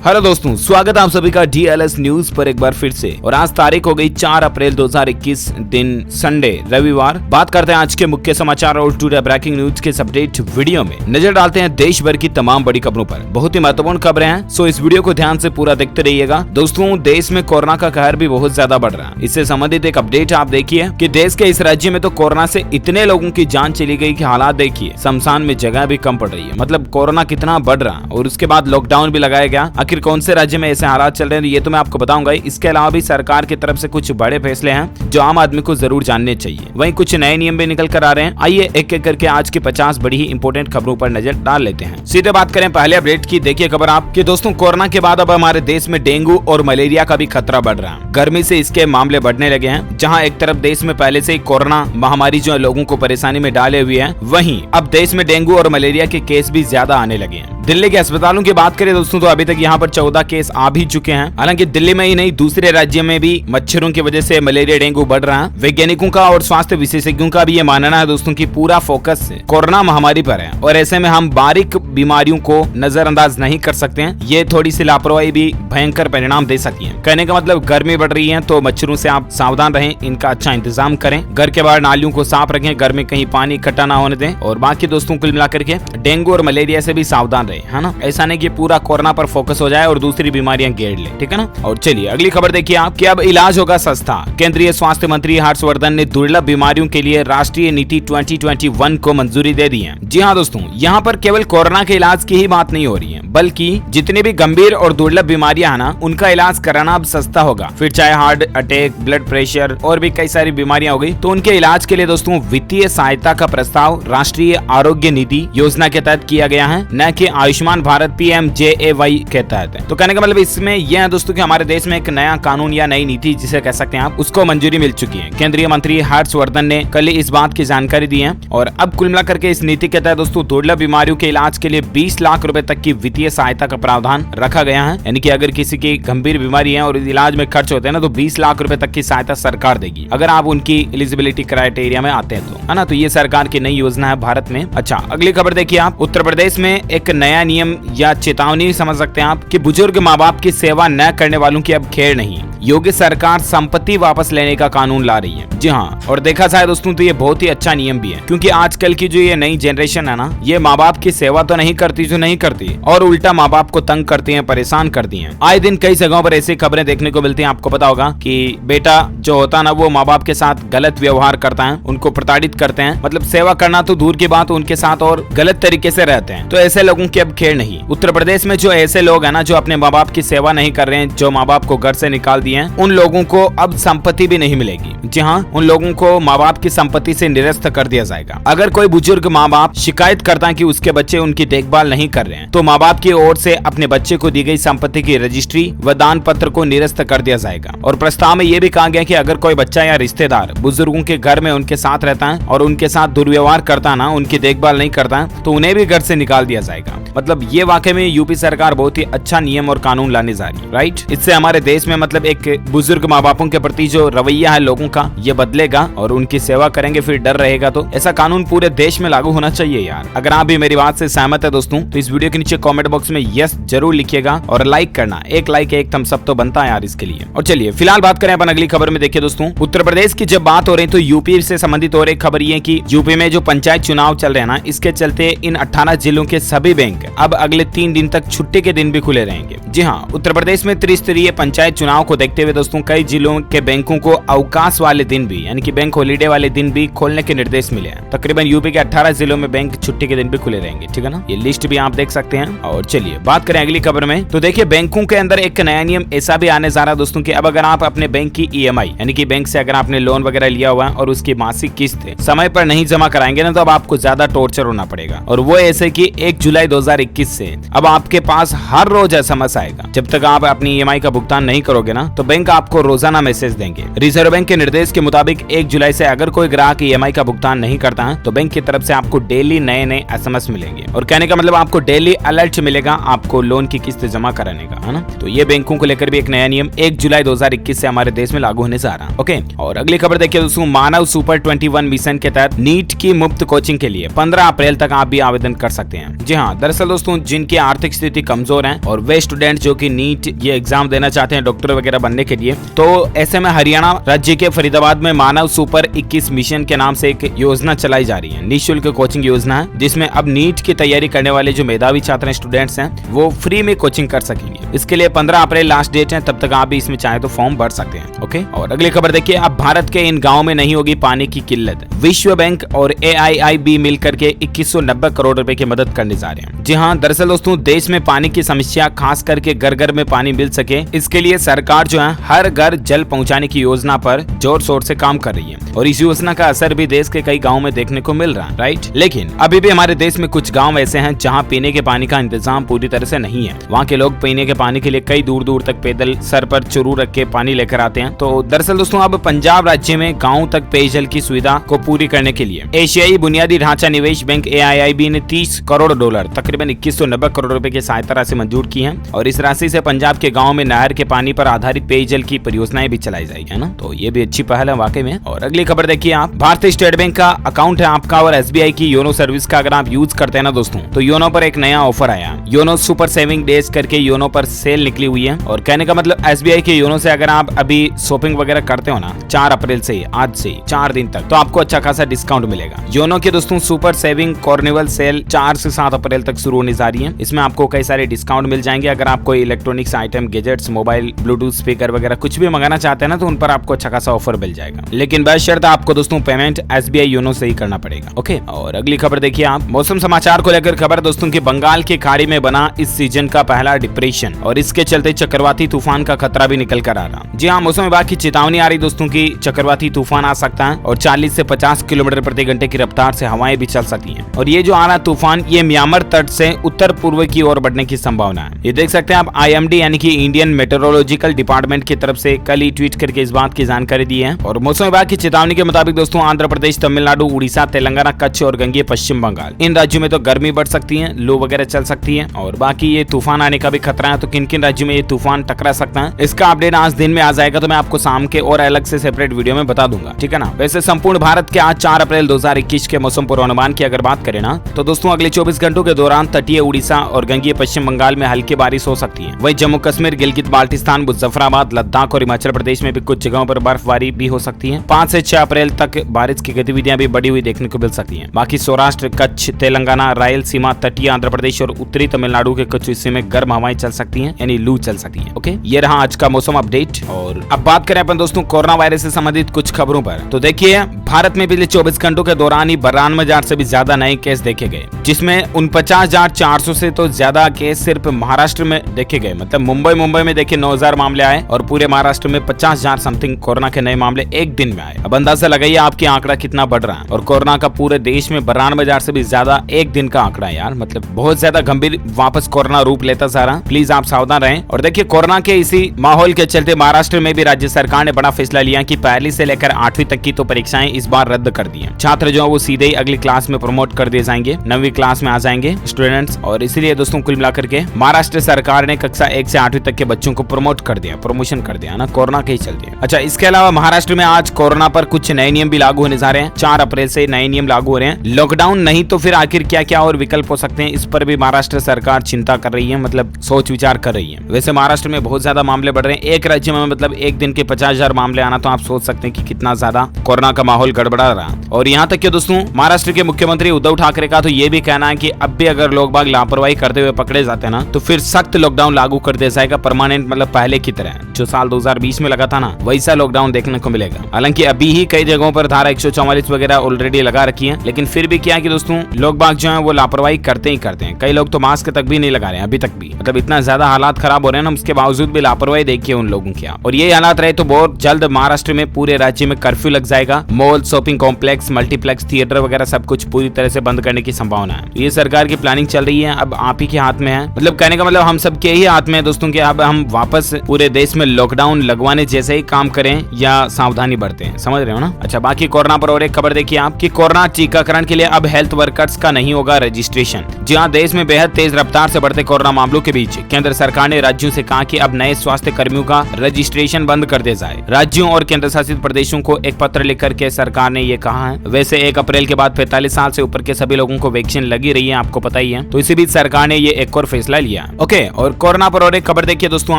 Hello दोस्तों, स्वागत है आप सभी का DLS न्यूज पर एक बार फिर से। और आज तारीख हो गई 4 अप्रैल 2021, दिन संडे रविवार। बात करते हैं आज के मुख्य समाचार और टुडे ब्रेकिंग न्यूज के अपडेट वीडियो में नजर डालते हैं देश भर की तमाम बड़ी खबरों पर। बहुत ही महत्वपूर्ण खबरें हैं, सो इस वीडियो को ध्यान से पूरा देखते रहिएगा। दोस्तों, देश में कोरोना का कहर भी बहुत ज्यादा बढ़ रहा है। इससे संबंधित एक अपडेट आप देखिए कि देश के इस राज्य में तो कोरोना से इतने लोगों की जान चली गई कि हालात देखिए, शमशान में जगह भी कम पड़ रही है। मतलब कोरोना कितना बढ़ रहा है और उसके बाद लॉकडाउन भी लगाया गया। आखिर कौन से राज्य में ऐसे हालात चल रहे हैं ये तो मैं आपको बताऊंगा। इसके अलावा भी सरकार की तरफ से कुछ बड़े फैसले हैं जो आम आदमी को जरूर जानने चाहिए। वहीं कुछ नए नियम भी निकल कर आ रहे हैं। आइए एक एक करके आज की 50 बड़ी ही इंपोर्टेंट खबरों पर नजर डाल लेते हैं। सीधे बात करें पहले अपडेट की। देखिए खबर आप कि दोस्तों, कोरोना के बाद अब हमारे देश में डेंगू और मलेरिया का भी खतरा बढ़ रहा है। गर्मी से इसके मामले बढ़ने लगे हैं। जहाँ एक तरफ देश में पहले से ही कोरोना महामारी जो लोगों को परेशानी में डाले हुए है, वहीं अब देश में डेंगू और मलेरिया के केस भी ज्यादा आने लगे हैं। दिल्ली के अस्पतालों की बात करें दोस्तों, तो अभी तक यहाँ पर 14 केस आ भी चुके हैं। हालांकि दिल्ली में ही नहीं, दूसरे राज्यों में भी मच्छरों की वजह से मलेरिया डेंगू बढ़ रहा है। वैज्ञानिकों का और स्वास्थ्य विशेषज्ञों का भी ये मानना है दोस्तों कि पूरा फोकस कोरोना महामारी पर है और ऐसे में हम बारीक बीमारियों को नजरअंदाज नहीं कर सकते हैं। ये थोड़ी सी लापरवाही भी भयंकर परिणाम दे सकती है। कहने का मतलब, गर्मी बढ़ रही है तो मच्छरों से आप सावधान रहें, इनका अच्छा इंतजाम करें, घर के बाहर नालियों को साफ रखें, घर में कहीं पानी इकट्ठा ना होने दें। और बाकी दोस्तों, कुल मिलाकर के डेंगू और मलेरिया से भी सावधान रहें, है ना। ऐसा नहीं कि पूरा कोरोना पर फोकस हो जाए और दूसरी बीमारियां घेर ले, ठीक है ना। और चलिए अगली खबर देखिए आप कि अब इलाज होगा सस्ता। केंद्रीय स्वास्थ्य मंत्री हर्षवर्धन ने दुर्लभ बीमारियों के लिए राष्ट्रीय नीति 2021 को मंजूरी दे दी है। जी हाँ दोस्तों, यहाँ पर केवल कोरोना के इलाज की ही बात नहीं हो रही है, बल्कि जितनी भी गंभीर और दुर्लभ बीमारियां हैं ना, उनका इलाज कराना अब सस्ता होगा। फिर चाहे हार्ट अटैक, ब्लड प्रेशर और भी कई सारी बीमारियां हो गई, तो उनके इलाज के लिए दोस्तों वित्तीय सहायता का प्रस्ताव राष्ट्रीय आरोग्य नीति योजना के तहत किया गया है, न कि आयुष्मान भारत PMJAY के तहत। तो कहने का मतलब इसमें यह है दोस्तों कि हमारे देश में एक नया कानून या नई नीति जिसे कह सकते हैं आप, उसको मंजूरी मिल चुकी है। केंद्रीय मंत्री हर्षवर्धन ने कल इस बात की जानकारी दी है। और अब कुल मिलाकर के इस नीति के तहत दोस्तों दुर्लभ बीमारियों के इलाज के लिए 20 लाख रुपए तक की वित्तीय सहायता का प्रावधान रखा गया है। यानी कि अगर किसी की गंभीर बीमारी है और इलाज में खर्च होते हैं ना, तो 20 लाख रुपए तक की सहायता सरकार देगी, अगर आप उनकी एलिजिबिलिटी क्राइटेरिया में आते हैं तो, है ना। तो ये सरकार की नई योजना है भारत में। अच्छा, अगली खबर देखिए आप। उत्तर प्रदेश में एक नया नियम या चेतावनी समझ सकते हैं आप कि बुजुर्ग माँ बाप की सेवा न करने वालों की अब खैर नहीं। योगी सरकार संपत्ति वापस लेने का कानून ला रही है। जी हाँ, और देखा जाए दोस्तों तो ये बहुत ही अच्छा नियम भी है, क्योंकि आजकल की जो ये नई जनरेशन है ना, ये माँ बाप की सेवा तो नहीं करती जो नहीं करती, और उल्टा माँ बाप को तंग करती है, परेशान करती है। आए दिन कई जगहों पर ऐसी खबरें देखने को मिलती है। आपको पता होगा कि बेटा जो होता है ना, वो माँ बाप के साथ गलत व्यवहार करता है, उनको प्रताड़ित करते हैं। मतलब सेवा करना तो दूर की बात, उनके साथ और गलत तरीके से रहते हैं। तो ऐसे लोगों की अब खैर नहीं। उत्तर प्रदेश में जो ऐसे लोग है ना, जो अपने माँ बाप की सेवा नहीं कर रहे हैं, जो माँ बाप को घर से निकाल दिए हैं, उन लोगों को अब संपत्ति भी नहीं मिलेगी। जी हाँ, उन लोगों को माँ बाप की संपत्ति से निरस्त कर दिया जाएगा। अगर कोई बुजुर्ग माँ बाप शिकायत करता है कि उसके बच्चे उनकी देखभाल नहीं कर रहे हैं, तो माँ बाप की ओर से अपने बच्चे को दी गई संपत्ति की रजिस्ट्री व दान पत्र को निरस्त कर दिया जाएगा। और प्रस्ताव में यह भी कहा गया कि अगर कोई बच्चा या रिश्तेदार बुजुर्गों के घर में उनके साथ रहता है और उनके साथ दुर्व्यवहार करता है ना, उनकी देखभाल नहीं करता है, तो उन्हें भी घर से निकाल दिया जाएगा। मतलब ये वाकई में यूपी सरकार बहुत ही अच्छा नियम और कानून लाने जा रही है, राइट। इससे हमारे देश में मतलब एक बुजुर्ग माँ बापों के प्रति जो रवैया है लोगों का, ये बदलेगा और उनकी सेवा करेंगे, फिर डर रहेगा। तो ऐसा कानून पूरे देश में लागू होना चाहिए यार। अगर आप भी मेरी बात से सहमत है दोस्तों, तो इस वीडियो के नीचे कमेंट बॉक्स में यस जरूर लिखिएगा और लाइक करना, एक लाइक एक थम्स अप तो बनता है यार इसके लिए। और चलिए फिलहाल बात करें अपन अगली खबर में। देखिए दोस्तों, उत्तर प्रदेश की जब बात हो रही है तो यूपी से संबंधित और एक खबर ये कि यूपी में जो पंचायत चुनाव चल रहे हैं ना, इसके चलते इन 18 जिलों के सभी बैंक अब अगले 3 दिन तक छुट्टी के दिन भी खुले रहेंगे। जी हाँ, उत्तर प्रदेश में त्रिस्तरीय पंचायत चुनाव को देखते हुए दोस्तों कई जिलों के बैंकों को अवकाश वाले दिन भी, यानी कि बैंक हॉलीडे वाले दिन भी खोलने के निर्देश मिले हैं। तकरीबन यूपी के 18 जिलों में बैंक छुट्टी के दिन भी खुले रहेंगे, ठीक है ना। ये लिस्ट भी आप देख सकते हैं। और चलिए बात करें अगली खबर में, तो देखिए बैंकों के अंदर एक नया नियम ऐसा भी आने जा रहा है दोस्तों कि अब अगर आप अपने बैंक की EMI, यानी कि बैंक से अगर आपने लोन वगैरह लिया हुआ है और उसकी मासिक किस्त समय पर नहीं जमा कराएंगे ना, तो अब आपको ज्यादा टॉर्चर होना पड़ेगा। और वो ऐसे कि 1 जुलाई 2021 से अब आपके पास हर रोज SMS आएगा। जब तक आप अपनी EMI का भुगतान नहीं करोगे ना, तो बैंक आपको रोजाना मैसेज देंगे। रिजर्व बैंक के निर्देश के मुताबिक 1 जुलाई से अगर कोई ग्राहक EMI का भुगतान नहीं करता है तो बैंक की तरफ से आपको डेली नए SMS मिलेंगे। और कहने का मतलब आपको डेली अलर्ट मिलेगा आपको लोन की किस्त जमा कराने का, है ना। तो ये बैंकों को लेकर भी एक नया नियम 1 जुलाई 2021 से हमारे देश में लागू होने जा रहा है। ओके, और अगली खबर देखिए दोस्तों, मानव सुपर 21 मिशन के तहत नीट की मुफ्त कोचिंग के लिए 15 अप्रैल तक आप भी आवेदन कर सकते हैं। जी हाँ, दरअसल दोस्तों जिनकी आर्थिक स्थिति कमजोर है और वे स्टूडेंट जो कि नीट ये एग्जाम देना चाहते हैं डॉक्टर वगैरह बनने के लिए, तो ऐसे में हरियाणा राज्य के फरीदाबाद में मानव सुपर 21 मिशन के नाम से एक योजना चलाई जा रही है। निःशुल्क कोचिंग योजना है जिसमें अब नीट की तैयारी करने वाले जो मेधावी छात्र हैं, स्टूडेंट्स हैं, वो फ्री में कोचिंग कर सकेंगे। इसके लिए 15 अप्रैल लास्ट डेट है, तब तक आप भी इसमें चाहे तो फॉर्म भर सकते हैं। ओके, और अगली खबर देखिए, अब भारत के इन गाँव में नहीं होगी पानी की किल्लत। विश्व बैंक और AIIB मिलकर के 2190 करोड़ रुपए की मदद करने जा रहे हैं। जी हाँ, दरअसल दोस्तों देश में पानी की समस्या खास करके घर घर में पानी मिल सके, इसके लिए सरकार जो है हर घर जल पहुंचाने की योजना पर जोर शोर से काम कर रही है और इस योजना का असर भी देश के कई गाँव में देखने को मिल रहा है, राइट। लेकिन अभी भी हमारे देश में कुछ गाँव ऐसे हैं जहाँ पीने के पानी का इंतजाम पूरी तरह से नहीं है। वहाँ के लोग पीने के पानी के लिए कई दूर दूर तक पैदल सर पर चुरू रख के पानी लेकर आते हैं। तो दरअसल दोस्तों अब पंजाब राज्य में गाँव तक पेयजल की सुविधा को पूरी करने के लिए एशियाई बुनियादी ढांचा निवेश बैंक AIIB ने $30 करोड़ तकरीबन 2190 करोड़ रुपए की सहायता राशि मंजूर की है और इस राशि से पंजाब के गाँव में नहर के पानी पर आधारित पेयजल की परियोजनाएं भी चलाई जाएगी, है ना। तो ये भी अच्छी पहल है वाकई में। और अगली खबर देखिए, आप भारतीय स्टेट बैंक का अकाउंट है आपका और SBI की योनो सर्विस का अगर आप यूज करते हैं ना दोस्तों, तो योनो पर एक नया ऑफर आया। योनो सुपर सेविंग डेज करके योनो पर सेल निकली हुई है और कहने का मतलब SBI के योनो से अगर आप अभी शॉपिंग वगैरह करते हो ना 4 अप्रैल से आज से 4 दिन तक, तो आपको अच्छा खासा डिस्काउंट मिलेगा। योनो के दोस्तों सुपर सेविंग कार्निवल सेल 4 से 7 अप्रैल तक शुरू होने जा रही है। इसमें आपको कई सारे डिस्काउंट मिल जाएंगे। अगर आप कोई electronics item, gadgets, mobile, Bluetooth speaker वगैरह कुछ भी मंगाना चाहते हैं ना, तो उन पर आपको अच्छा खासा ऑफर मिल जाएगा। लेकिन बशर्ते आपको दोस्तों पेमेंट SBI योनो से ही करना पड़ेगा। ओके, और अगली खबर देखिए आप, मौसम समाचार को लेकर खबर दोस्तों की बंगाल की खाड़ी में बना इस सीजन का पहला डिप्रेशन और इसके चलते चक्रवाती तूफान का खतरा भी निकल कर आ रहा। जी हाँ, मौसम विभाग की चेतावनी आ रही दोस्तों की चक्रवाती तूफान आ सकता है और 40 से 50 किलोमीटर प्रति घंटे की रफ्तार से हवाएं भी चल सकती हैं। और ये जो आ रहा तूफान ये म्यांमार तट से उत्तर पूर्व की ओर बढ़ने की संभावना है। ये देख सकते हैं आप, IMD यानी कि इंडियन मेट्रोलॉजिकल डिपार्टमेंट की तरफ से कल ही ट्वीट करके इस बात की जानकारी दी है। और मौसम विभाग की चेतावनी के मुताबिक दोस्तों आंध्र प्रदेश, तमिलनाडु, उड़ीसा, तेलंगाना, कच्छ और गंगेय पश्चिम बंगाल, इन राज्यों में तो गर्मी बढ़ सकती है, लू वगैरह चल सकती है और बाकी ये तूफान आने का भी खतरा है। तो किन किन राज्यों में ये तूफान टकरा सकता है, इसका अपडेट आज दिन में आ जाएगा, तो मैं आपको शाम के और अलग से सेपरेट वीडियो में बता दूंगा, ठीक है ना। वैसे संपूर्ण भारत के आज 4 अप्रैल 2021 के मौसम पूर्वानुमान की अगर बात करें ना, तो दोस्तों अगले 24 घंटों के दौरान तटीय उड़ीसा और गंगेय पश्चिम बंगाल में हल्की बारिश हो सकती है। वहीं जम्मू कश्मीर, गिलगित बाल्टिस्तान, मुजफ्फराबाद, लद्दाख और हिमाचल प्रदेश में भी कुछ जगहों पर बर्फबारी भी हो सकती है। 5 से 6 अप्रैल तक बारिश की गतिविधियां भी बढ़ी हुई देखने को मिल सकती हैं। बाकी सौराष्ट्र, कच्छ, तेलंगाना, रायलसीमा, तटीय आंध्र प्रदेश और उत्तरी तमिलनाडु के कुछ हिस्से में गर्म हवाएं चल सकती हैं, यानी लू चल सकती है। ओके, ये रहा आज का मौसम अपडेट। और अब बात करें अपन दोस्तों कोरोना वायरस से संबंधित कुछ खबरों पर, तो देखिए भारत में पिछले 24 घंटों के दौरान ही 92,000 से भी ज्यादा नए केस देखे गए, जिसमें 49,400 से तो ज्यादा केस सिर्फ महाराष्ट्र में देखे गए। मतलब मुंबई में देखिए 9,000 मामले आए और पूरे महाराष्ट्र में 50,000 समथिंग कोरोना के नए मामले एक दिन में आए। अब अंदाजा लगाइए आपकी आंकड़ा कितना बढ़ रहा है। और कोरोना का पूरे देश में 92,000 से भी ज्यादा एक दिन का आंकड़ा है यार, मतलब बहुत ज्यादा गंभीर वापस कोरोना रूप लेता जा रहा। प्लीज आप सावधान रहें। और देखिए कोरोना के इसी माहौल के चलते महाराष्ट्र में भी राज्य सरकार ने बड़ा फैसला लिया कि 1 से लेकर 8वीं तक की तो परीक्षाएं इस बार रद्द कर दी हैं। छात्र जो है वो सीधे ही अगली क्लास में प्रमोट कर दिए जाएंगे, 9वीं क्लास में आ जाएंगे स्टूडेंट्स। और इसीलिए दोस्तों कुल मिलाकर के महाराष्ट्र सरकार ने कक्षा 1 से 8वीं तक के बच्चों को प्रमोट कर दिया, प्रमोशन कर दिया ना, कोरोना के ही चलते। अच्छा, इसके अलावा महाराष्ट्र में आज कोरोना पर कुछ नए नियम भी लागू होने जा रहे हैं। 4 अप्रैल से नए नियम लागू हो रहे हैं। लॉकडाउन नहीं तो फिर आखिर क्या क्या और विकल्प हो सकते हैं, इस पर भी महाराष्ट्र सरकार चिंता कर रही है, मतलब सोच विचार कर रही है। वैसे महाराष्ट्र में बहुत ज्यादा मामले बढ़ रहे हैं। एक राज्य में मतलब एक दिन के 50,000 मामले आना, तो आप सोच सकते हैं कि कितना ज्यादा कोरोना का माहौल गड़बड़ा रहा। और यहाँ तक कि दोस्तों महाराष्ट्र के मुख्यमंत्री उद्धव ठाकरे का तो ये भी कहना है कि अब भी अगर लोग बाग लापरवाही करते हुए पकड़े जाते हैं ना, तो फिर सख्त लॉकडाउन लागू कर दिया जाएगा, परमानेंट, मतलब पहले की तरह जो साल 2020 में लगा था ना, वैसा लॉकडाउन देखने को मिलेगा। हालांकि अभी ही कई जगहों पर धारा 144 वगैरह ऑलरेडी लगा रखी है, लेकिन फिर भी क्या है कि दोस्तों लोग बाग जो है वो लापरवाही करते ही करते हैं। कई लोग तो मास्क तक भी नहीं लगा रहे हैं अभी तक भी, मतलब इतना ज्यादा हालात खराब हो रहे हैं ना, उसके बावजूद भी लापरवाही देखिए उन लोगों की। और ये हालात रहे तो बहुत जल्द महाराष्ट्र में पूरे राज्य में कर्फ्यू लग जाएगा। Mall, shopping complex, multiplex, theatre वगैरह सब कुछ पूरी तरह से बंद करने की संभावना है। ये सरकार की प्लानिंग चल रही है, अब आप ही के हाथ में है, मतलब कहने का मतलब हम सब के ही हाथ में है दोस्तों कि अब हम वापस पूरे देश में लॉकडाउन लगवाने जैसे ही काम करें या सावधानी बरतें। समझ रहे हो ना। अच्छा, बाकी कोरोना पर और एक खबर देखिए आप कि कोरोना टीकाकरण के लिए अब हेल्थ वर्कर्स का नहीं होगा रजिस्ट्रेशन। जी हाँ, देश में बेहद तेज रफ्तार से बढ़ते कोरोना मामलों के बीच केंद्र सरकार ने राज्यों से कहा कि अब नए स्वास्थ्य कर्मियों का रजिस्ट्रेशन बंद कर दिया जाए। राज्यों और केंद्र शासित प्रदेशों को एक पत्र लिखकर के सरकार ने ये कहा है। वैसे 1 अप्रैल के बाद 45 साल से ऊपर के सभी लोगों को वैक्सीन लगी रही है, आपको पता ही है। तो इसी बीच सरकार ने ये एक और फैसला लिया। ओके, और कोरोना पर और एक खबर देखिए दोस्तों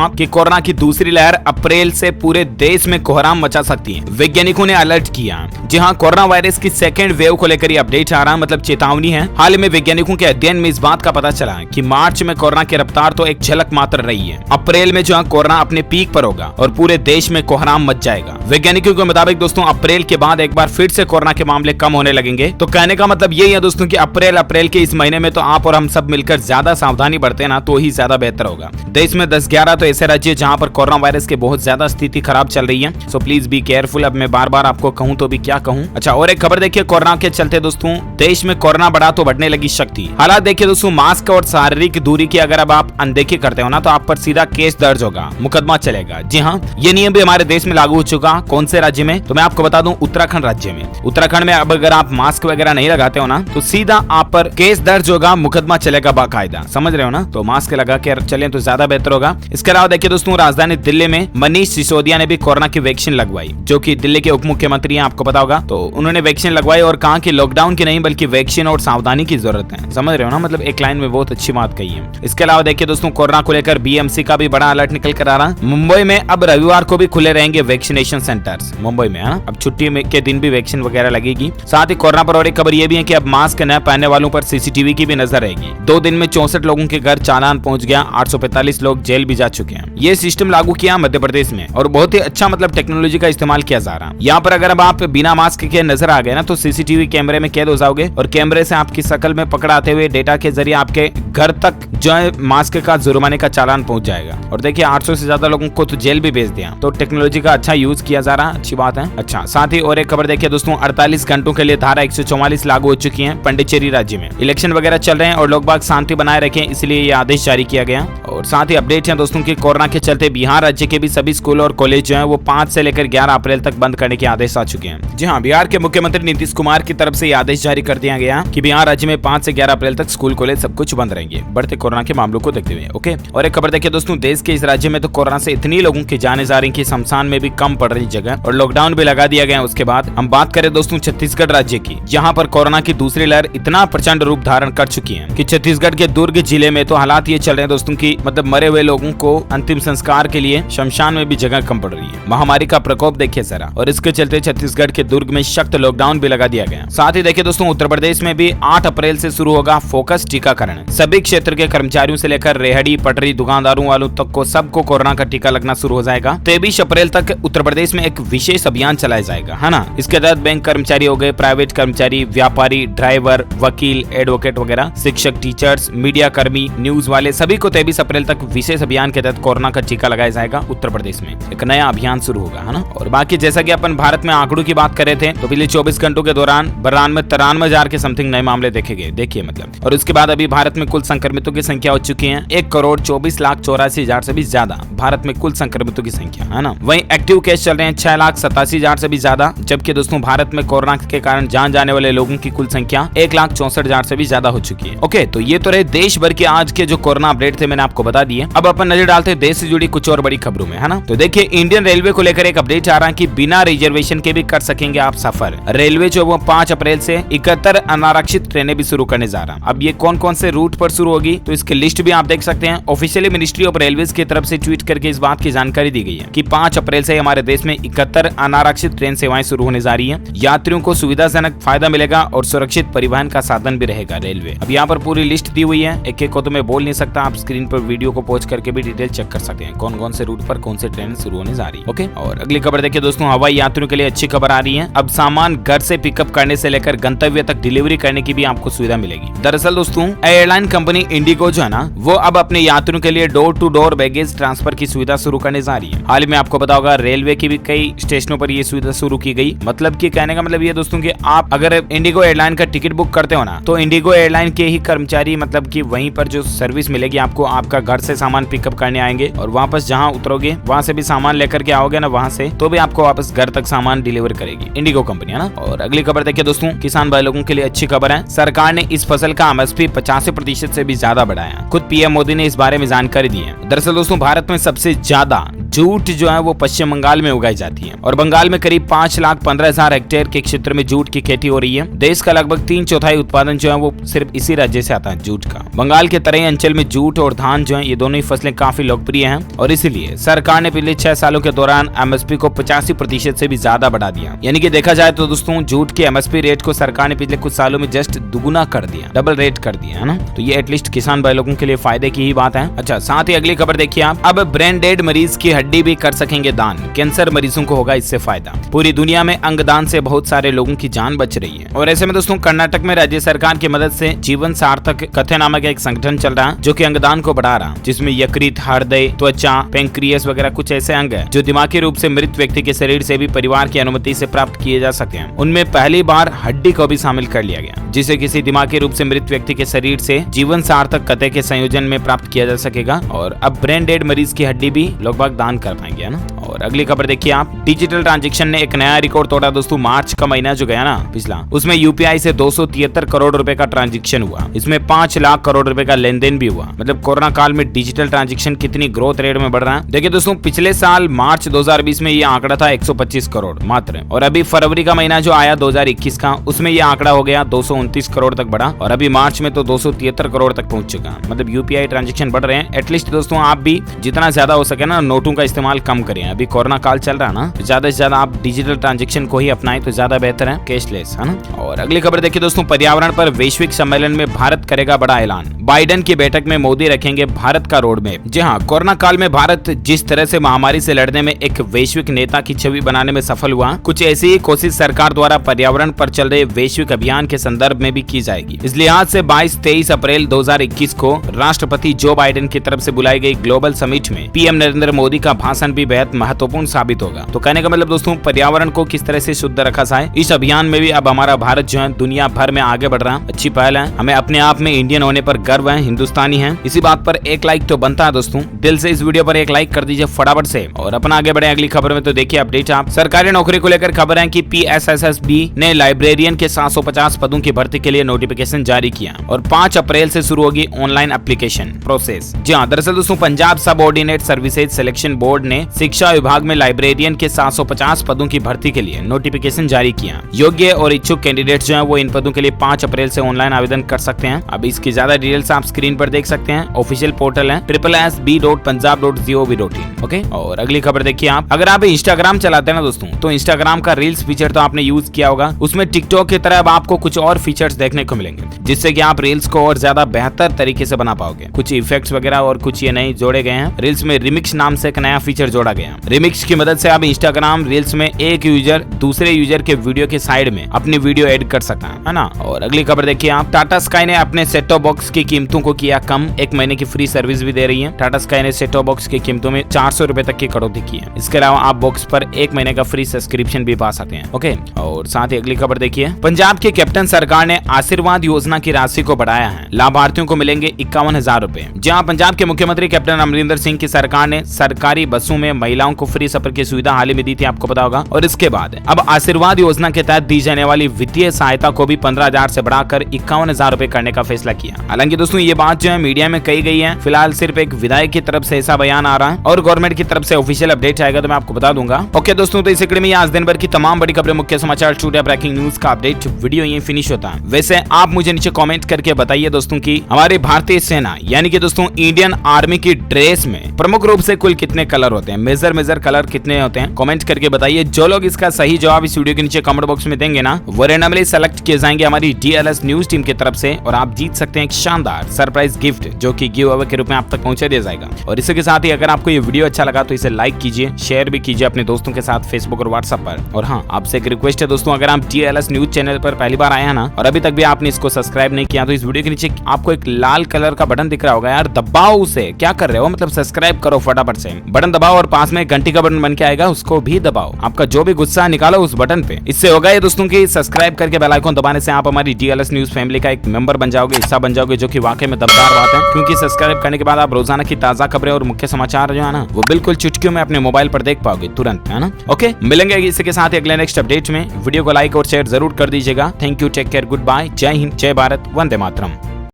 आप कि कोरोना की दूसरी लहर अप्रैल से पूरे देश में कोहराम मचा सकती है, वैज्ञानिकों ने अलर्ट किया। जी हाँ, कोरोना वायरस की सेकेंड वेव को लेकर अपडेट आ रहा, मतलब चेतावनी है। हाल में वैज्ञानिकों के अध्ययन में इस बात का पता चला कि मार्च में कोरोना की रफ्तार तो एक झलक मात्र रही है, अप्रैल में जो कोरोना अपने पीक पर होगा और पूरे देश में कोहराम मच जाएगा। वैज्ञानिकों के मुताबिक दोस्तों अप्रैल के बाद एक बार फिर से कोरोना के मामले कम होने लगेंगे। तो कहने का मतलब यही है दोस्तों कि अप्रैल के इस महीने में तो आप और हम सब मिलकर ज्यादा सावधानी बरते ना तो ही ज्यादा बेहतर होगा। देश में 10-11 तो ऐसे राज्य जहां पर कोरोना वायरस की बहुत ज्यादा स्थिति खराब चल रही है। So please be careful. अब मैं बार-बार आपको कहूं तो भी क्या कहूं। अच्छा, और एक खबर देखिए कोरोना के चलते दोस्तों देश में कोरोना बढ़ा तो बढ़ने लगी शक्ति। हालात देखिए दोस्तों, मास्क और शारीरिक दूरी की अगर अब आप अनदेखी करते हो ना तो आप पर सीधा केस दर्ज होगा, मुकदमा चलेगा। जी हाँ, ये नियम भी हमारे देश में लागू हो चुका। कौन से राज्य में? तो मैं आपको बता दूं, उत्तराखंड राज्य में। उत्तराखंड में अब अगर आप मास्क वगैरह नहीं लगाते हो ना तो सीधा आप पर केस दर्ज होगा, मुकदमा चलेगा बाकायदा। समझ रहे हो ना। तो मास्क लगा के चलें तो ज्यादा बेहतर होगा। इसके अलावा देखिए दोस्तों, राजधानी दिल्ली में मनीष सिसोदिया ने भी कोरोना की वैक्सीन लगवाई, जो कि दिल्ली के उप मुख्यमंत्री हैं, आपको पता होगा। तो उन्होंने वैक्सीन लगवाई और कहा कि लॉकडाउन की नहीं बल्कि वैक्सीन और सावधानी की जरूरत है। समझ रहे हो ना, मतलब एक लाइन में बहुत अच्छी बात कही है। इसके अलावा देखिए दोस्तों, कोरोना को लेकर बीएमसी का भी बड़ा अलर्ट निकल कर आ रहा। मुंबई में अब रविवार को भी खुले रहेंगे वैक्सीनेशन सेंटर्स। मुंबई में अब छुट्टी के दिन भी वैक्सीन वगैरह लगेगी। साथ ही कोरोना पर और एक खबर ये भी है कि अब मास्क न पहनने वालों पर सीसीटीवी की भी नजर रहेगी। 2 दिन में 64 लोगों के घर चालान पहुंच गया, 845 लोग जेल भी जा चुके हैं। ये सिस्टम लागू किया मध्य प्रदेश में और बहुत ही अच्छा, मतलब टेक्नोलॉजी का इस्तेमाल किया जा रहा। यहाँ पर अगर अब आप बिना मास्क के नजर आ गए ना तो सीसीटीवी कैमरे में कैद हो जाओगे और कैमरे से आपकी शकल में पकड़ाते हुए डेटा के जरिए आपके घर तक जो है मास्क का जुर्माने का चालान पहुंच जाएगा। और देखिए 800 से ज्यादा लोगों को तो जेल भी भेज दिया। तो टेक्नोलॉजी का अच्छा यूज किया जा रहा, अच्छी बात है। अच्छा, साथ ही और एक खबर देखिए दोस्तों, 48 घंटों के लिए धारा 144 लागू हो चुकी है पंडिचेरी राज्य में। इलेक्शन वगैरह चल रहे हैं और लोग बाग शांति बनाए रखें, इसलिए ये आदेश जारी किया गया। और साथ ही अपडेट है दोस्तों की कोरोना के चलते बिहार राज्य के भी सभी स्कूल और कॉलेज जो है वो 5 से लेकर 11 अप्रैल तक बंद करने के आदेश आ चुके हैं। जी हाँ, बिहार के मुख्यमंत्री नीतीश कुमार की तरफ से ये आदेश जारी कर दिया गया कि बिहार राज्य में 5 से 11 अप्रैल तक स्कूल कॉलेज सब कुछ बंद रहेंगे, बढ़ते कोरोना के मामलों को देखते हुए। ओके, और एक खबर देखिए दोस्तों, देश के इस राज्य में तो कोरोना से इतनी लोगों की जाने जा रही कि शमशान में भी कम पड़ रही जगह और लॉकडाउन भी लगा दिया गया। उसके बाद हम बात करें दोस्तों छत्तीसगढ़ राज्य की, यहाँ पर कोरोना की दूसरी लहर इतना प्रचंड रूप धारण कर चुकी है कि छत्तीसगढ़ के दुर्ग जिले में तो हालात ये चल रहे हैं दोस्तों की, मतलब मरे हुए लोगों को अंतिम संस्कार के लिए शमशान में भी जगह कम पड़ रही है। महामारी का प्रकोप देखिए जरा, और इसके चलते छत्तीसगढ़ के दुर्ग में सख्त लॉकडाउन भी लगा दिया गया। साथ ही देखिए दोस्तों, उत्तर प्रदेश में भी 8 अप्रैल से शुरू होगा फोकस टीकाकरण। सभी क्षेत्र के कर्मचारियों से लेकर रेहड़ी पटरी दुकानदारों वालों तक को सबको कोरोना का टीका लगना शुरू हो जाएगा। 23 अप्रैल तक उत्तर प्रदेश में एक विशेष अभियान चलाया जाएगा, है ना। इसके तहत बैंक कर्मचारी हो गए, प्राइवेट कर्मचारी, व्यापारी, ड्राइवर, वकील, एडवोकेट वगैरह, शिक्षक, टीचर्स, मीडिया कर्मी, न्यूज वाले सभी को 23 अप्रैल तक विशेष अभियान के तहत कोरोना का टीका लगाया जाएगा। उत्तर प्रदेश में एक नया अभियान शुरू होगा, है ना। और बाकी जैसा कि अपन भारत में आंकड़ों की बात कर रहे थे तो पिछले 24 घंटों के दौरान 93,000 के समथिंग नए मामले देखे गए, देखिए मतलब। और उसके बाद अभी भारत में कुल संक्रमितों की संख्या हो चुकी है 1,24,84,000 से भी ज्यादा। भारत में कुल संक्रमितों की संख्या, है ना। वहीं एक्टिव केस चल रहे हैं 6,87,000 से भी ज्यादा, जबकि दोस्तों भारत में कोरोना के कारण जान जाने वाले लोगों की कुल संख्या 1,64,000 से भी ज्यादा हो चुकी है। ओके, तो ये तो रहे देश भर के आज के जो कोरोना अपडेट थे, मैंने आपको बता दिए। अब अपन नजर डालते हैं देश से जुड़ी कुछ और बड़ी खबरों में, है ना। तो देखिए, इंडियन रेलवे को लेकर एक अपडेट आ रहा है कि बिना रिजर्वेशन के भी कर सकेंगे आप सफर। रेलवे जो वो 5 अप्रैल से 71 अनारक्षित ट्रेनें भी शुरू करने जा रहा है। अब ये कौन कौन से रूट पर शुरू होगी तो इसकी लिस्ट भी आप देख सकते हैं। ऑफिशियली मिनिस्ट्री ऑफ रेलवेज की तरफ से ट्वीट करके इस बात की जानकारी दी गई है कि 5 अप्रैल से हमारे देश में 71 अनारक्षित ट्रेन सेवाएं शुरू होने जा रही है। यात्रियों को सुविधाजनक फायदा मिलेगा और सुरक्षित परिवहन का साधन भी रहेगा रेलवे। अब यहाँ पर पूरी लिस्ट दी हुई है, एक एक को तो मैं बोल नहीं सकता, आप स्क्रीन पर वीडियो को पॉज करके भी डिटेल चेक कर सकते हैं कौन कौन से रूट पर कौन से ट्रेन शुरू होने जा रही है। ओके, और अगली खबर देखिए दोस्तों, हवाई यात्रियों के लिए अच्छी खबर आ रही है। अब सामान घर से पिकअप करने से लेकर गंतव्य तक डिलीवरी करने की भी आपको सुविधा मिलेगी। दरअसल दोस्तों, एयरलाइन कंपनी इंडिगो जो है ना, वो अब अपने यात्रियों के लिए door to door baggage transfer की सुविधा शुरू करने जा रही है। हाल में आपको पता होगा रेलवे की भी कई स्टेशनों पर ये सुविधा शुरू की गई। मतलब कि कहने का मतलब ये दोस्तों कि आप अगर इंडिगो एयरलाइन का टिकट बुक करते हो ना तो इंडिगो एयरलाइन के ही कर्मचारी, मतलब कि वहीं पर जो सर्विस मिलेगी आपको, आपका घर से सामान पिकअप करने आएंगे और वापस जहाँ उतरोगे वहाँ से भी सामान लेकर के आओगे ना, वहाँ से तो भी आपको वापस घर तक सामान डिलीवर करेगी इंडिगो कंपनी, है ना। और अगली खबर देखिए दोस्तों, किसान भाई लोगों के लिए अच्छी खबर है। सरकार ने इस फसल का एमएसपी 85% से भी ज्यादा बढ़ाया। खुद पीएम मोदी ने इस बारे में जानकारी दी है। दरअसल दोस्तों, भारत में सबसे ज्यादा जूट जो है वो पश्चिम बंगाल में उगाई जाती है और बंगाल में करीब 5,15,000 हेक्टेयर के क्षेत्र में जूट की खेती हो रही है। देश का लगभग 3/4 उत्पादन जो है वो सिर्फ इसी राज्य से आता है, जूट का। बंगाल के तराई अंचल में जूट और धान जो है ये दोनों ही फसलें काफी लोकप्रिय हैं और इसीलिए सरकार ने पिछले 6 सालों के दौरान एमएसपी को 85% से भी ज्यादा बढ़ा दिया। यानी कि देखा जाए तो दोस्तों, जूट के एमएसपी रेट को सरकार ने पिछले कुछ सालों में जस्ट दुगुना कर दिया, डबल रेट कर दिया, है ना। तो ये एटलीस्ट किसान भाई लोगों के लिए फायदे की ही बात है। अच्छा, साथ ही अगली खबर देखिए आप, अब ब्रेन डेड मरीज की हड्डी भी कर सकेंगे दान। कैंसर मरीजों को होगा इससे फायदा। पूरी दुनिया में अंगदान से बहुत सारे लोगों की जान बच रही है और ऐसे में दोस्तों, कर्नाटक में राज्य सरकार की मदद से जीवन सार्थक कथे नामक एक संगठन चल रहा है जो कि अंगदान को बढ़ा रहा है, जिसमें यकृत, हृदय, त्वचा, पेंक्रियास वगैरह कुछ ऐसे अंग है जो दिमागी रूप से मृत व्यक्ति के शरीर से भी परिवार की अनुमति से प्राप्त किए जा सकते हैं। उनमें पहली बार हड्डी को भी शामिल कर लिया गया, जिसे किसी दिमागी रूप से मृत व्यक्ति के शरीर से जीवन सार्थक कथे के संयोजन में प्राप्त किया जा सकेगा और अब ब्रेन डेड मरीज की हड्डी भी लोग बाग दान कर पाएंगे, है ना। और अगली खबर देखिए आप, डिजिटल ट्रांजैक्शन ने एक नया रिकॉर्ड तोड़ा दोस्तों। मार्च का महीना जो गया ना पिछला, उसमें यूपीआई से 273 करोड़ रुपए का ट्रांजैक्शन हुआ। इसमें 5 लाख करोड़ रुपए का लेन देन भी हुआ। मतलब कोरोना काल में डिजिटल ट्रांजैक्शन कितनी ग्रोथ रेट में बढ़ रहा है। देखिए दोस्तों, पिछले साल मार्च 2020 में ये आंकड़ा था 125 करोड़ मात्र, और अभी फरवरी का महीना जो आया 2021 का, उसमें ये आंकड़ा हो गया 229 करोड़ तक बढ़ा और अभी मार्च में तो 273 करोड़ तक पहुंच चुका। मतलब यूपीआई ट्रांजैक्शन बढ़ रहे हैं। एटलीस्ट दोस्तों, आप भी जितना ज्यादा हो सके ना नोटों का इस्तेमाल कम करें। अभी कोरोना काल चल रहा है ना, तो ज्यादा से ज्यादा आप डिजिटल ट्रांजैक्शन को ही अपनाएं तो ज्यादा बेहतर है, कैशलेस, है ना। और अगली खबर देखिए दोस्तों, पर्यावरण पर वैश्विक सम्मेलन में भारत करेगा बड़ा ऐलान। बाइडेन की बैठक में मोदी रखेंगे भारत का रोड मैप। जी हाँ, कोरोना काल में भारत जिस तरह से महामारी से लड़ने में एक वैश्विक नेता की छवि बनाने में सफल हुआ, कुछ ऐसी ही कोशिश सरकार द्वारा पर्यावरण पर चल रहे वैश्विक अभियान के संदर्भ में भी की जाएगी। इस लिहाज से 22-23 अप्रैल 2021 को राष्ट्रपति जो बाइडेन की तरफ से बुलाई गई ग्लोबल समिट में पीएम नरेंद्र मोदी का भाषण भी बेहद महत्वपूर्ण साबित होगा। तो कहने का मतलब दोस्तों, पर्यावरण को किस तरह से शुद्ध रखा जाए, इस अभियान में भी अब हमारा भारत जो है दुनिया भर में आगे बढ़ रहा है। अच्छी पहल है। हमें अपने आप में इंडियन होने पर गर्व है, हिंदुस्तानी है। इसी बात पर एक लाइक तो बनता है दोस्तों। दिल से इस वीडियो पर एक लाइक कर दीजिए फटाफट से और अपना आगे बढ़े अगली खबर में। तो देखिए अपडेट आप, सरकारी नौकरी को लेकर खबर है कि PSSSB ने लाइब्रेरियन के 750 पदों की भर्ती के लिए नोटिफिकेशन जारी किया और 5 अप्रैल से शुरू होगी ऑनलाइन एप्लीकेशन प्रोसेस। जी हाँ, दरअसल दोस्तों, पंजाब सब ऑर्डिनेट सर्विसेज सिलेक्शन बोर्ड ने शिक्षा विभाग में लाइब्रेरियन के 750 पदों की भर्ती के लिए नोटिफिकेशन जारी किया। योग्य और इच्छुक कैंडिडेट जो है वो इन पदों के लिए 5 अप्रैल से ऑनलाइन आवेदन कर सकते हैं। अब इसकी ज्यादा डिटेल्स आप स्क्रीन पर देख सकते हैं। ऑफिशियल पोर्टल है SSB.punjab.gov.in। ओके, और अगली खबर देखिए आप, अगर आप इंस्टाग्राम चलाते हैं ना दोस्तों, तो इंस्टाग्राम का रील्स फीचर तो आपने यूज किया होगा। उसमें टिकटॉक की तरह अब आपको कुछ और फीचर्स देखने को मिलेंगे, जिससे कि आप रील्स को और ज्यादा बेहतर तरीके से बना पाओगे। कुछ इफेक्ट्स वगैरह और कुछ ये नए जोड़े गए हैं। रील्स में रिमिक्स नाम से एक नया फीचर जोड़ा गया। रिमिक्स की मदद से आप इंस्टाग्राम रील्स में एक यूजर दूसरे यूजर के वीडियो के साइड में अपनी वीडियो ऐड कर सकता है ना। और अगली खबर देखिए आप, टाटा स्काई ने अपने सेट टॉप बॉक्स की कीमतों को किया कम। 1 महीने की फ्री सर्विस भी दे रही है। टाटा स्काई ने सेट टॉप बॉक्स की कीमतों में 400 रुपए तक की कटौती की है। इसके अलावा आप बॉक्स पर 1 महीने का फ्री सब्सक्रिप्शन भी पा सकते हैं। ओके, और साथ ही अगली खबर देखिए, पंजाब के कैप्टन सरकार ने आशीर्वाद योजना की राशि को बढ़ाया है। लाभार्थियों को मिलेंगे 51,000 रुपए। जहाँ पंजाब के मुख्यमंत्री कैप्टन अमरिंदर सिंह की सरकार ने सरकारी बसों में महिलाओं को फ्री सफर की सुविधा हाल ही में दी थी, आपको पता होगा। और इसके बाद अब आशीर्वाद योजना के तहत दी जाने वाली वित्तीय सहायता को भी 15,000 से बढ़ाकर 51,000 रुपए करने का फैसला किया। हालांकि दोस्तों, ये बात जो है मीडिया में कही गई है। फिलहाल सिर्फ एक विधायक की तरफ से ऐसा बयान आ रहा है और गवर्नमेंट की तरफ से ऑफिशियल अपडेट आएगा तो मैं आपको बता दूंगा। ओके दोस्तों, तो इस कड़ी में आज दिन भर की तमाम बड़ी खबरें, मुख्य समाचार, स्टूडियो ब्रेकिंग न्यूज का अपडेट वीडियो यहीं फिनिश होता है। वैसे आप मुझे नीचे कमेंट करके बताइए दोस्तों कि हमारी भारतीय सेना यानी कि दोस्तों इंडियन आर्मी की ड्रेस में प्रमुख रूप से कुल कितने कलर होते हैं, मेजर कलर कितने होते हैं, कमेंट करके बताइए। जो लोग इसका सही जवाब इस वीडियो के नीचे कमेंट बॉक्स में देंगे ना, वो रैंडमली सेलेक्ट किए जाएंगे हमारी DLS न्यूज टीम की तरफ से और आप जीत सकते हैं एक शानदार सरप्राइज गिफ्ट जो कि गिव अवे के रूप में आप तक पहुंचा दिया जाएगा। और इसी के साथ ही अगर आपको ये वीडियो अच्छा लगा तो इसे लाइक कीजिए, शेयर भी कीजिए अपने दोस्तों के साथ फेसबुक और व्हाट्सएप पर। और हाँ, आपसे एक रिक्वेस्ट है दोस्तों, अगर आप DLS न्यूज चैनल पर पहली बार आए हैं ना और अभी तक भी आपने इसको सब्सक्राइब नहीं किया, तो इस वीडियो के नीचे आपको एक लाल कलर का बटन दिख रहा होगा यार, दबाओ उसे। क्या कर रहे हो, मतलब सब्सक्राइब करो फटाफट से, बटन दबाओ और पास में घंटी का बटन बन के आएगा, उसको भी दबाओ। आपका जो भी गुस्सा निकालो उस बटन पे। इससे होगा ये दोस्तों की सब्सक्राइब करके बेल आइकन दबाने से आप हमारी DLS न्यूज फैमिली का एक मेंबर बन जाओगे, हिस्सा बन जाओगे, जो कि वाकई में दमदार बात है, क्योंकि सब्सक्राइब करने के बाद आप रोजाना की ताजा खबरें और मुख्य समाचार जो है ना वो बिल्कुल चुटकियों में अपने मोबाइल पर देख पाओगे तुरंत, है ना। ओके, मिलेंगे इसी के साथ अगले नेक्स्ट अपडेट में। वीडियो को लाइक और शेयर जरूर कर दीजिएगा। Thank you, take care, good bye, जय हिंद, जय भारत, वंदे मातरम।